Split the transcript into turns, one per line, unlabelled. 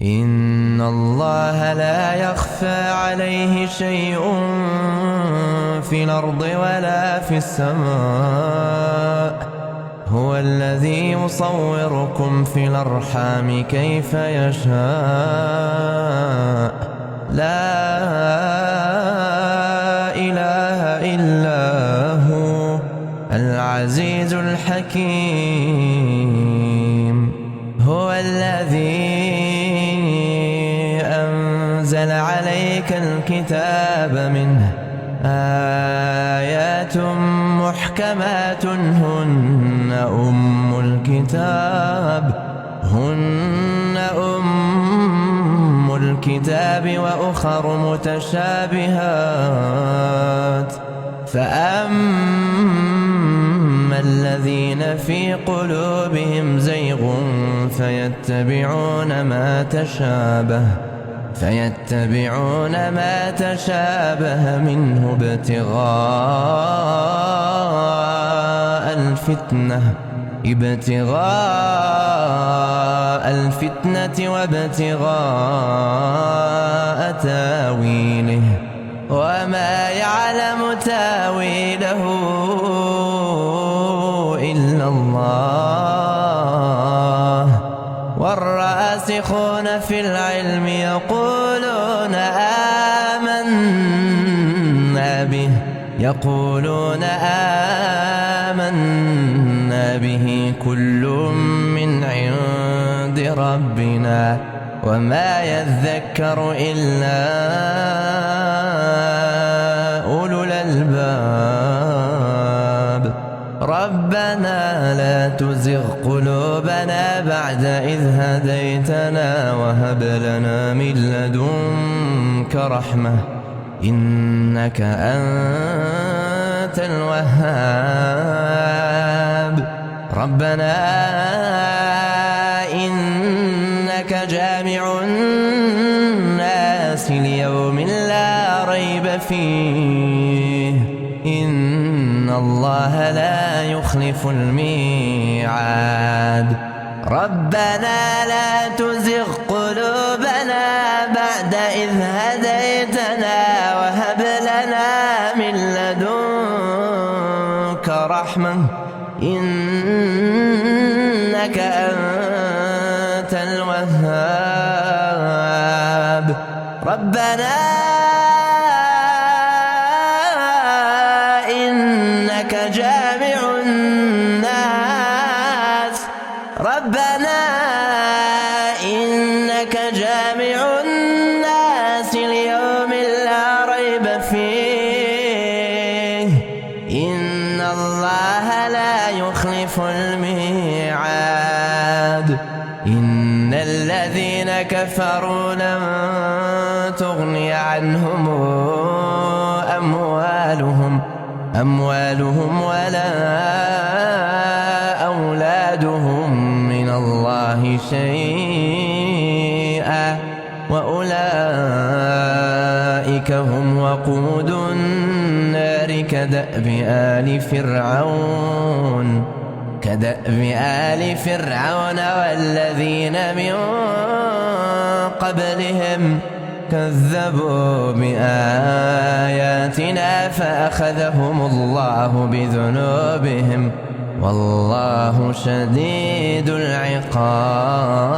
إن الله لا يخفى عليه شيء في الأرض ولا في السماء. هو الذي يصوركم في الأرحام كيف يشاء. لا إله إلا هو العزيز الحكيم. هو الذي أنزل عليك الكتاب منه آيات محكمات هن أم الكتاب وأخر متشابهات. فأما الذين في قلوبهم زيغ فيتبعون ما تشابه منه ابتغاء الفتنة وابتغاء تاويله، وما يعلم تاويله إلا الله. والراسخون في العلم يقولون آمنا به كل من عند ربنا وما يذكر إلا أولو الألباب. ربنا لا تزغ قلوبنا بعد إذ هديتنا وهب لنا من لدنك رحمة إنك أنت الوهاب. ربنا إنك جامع الناس ليوم لا ريب فيه إن الله لا يخلف الميعاد. ربنا لا تزغ قلوبنا بعد إذ هديتنا وهب لنا من لدنك رحمة إنك أنت الوهاب. ربنا إنك جامع الناس ليوم لا ريب فيه إن الله لا يخلف الميعاد. إن الذين كفروا لن تغني عنهم أموالهم ولا أولادهم من الله شيئا وأولئك هم وقود النار كدأب آل فرعون والذين من قبلهم كذبوا بآياتنا فأخذهم الله بذنوبهم والله شديد العقاب.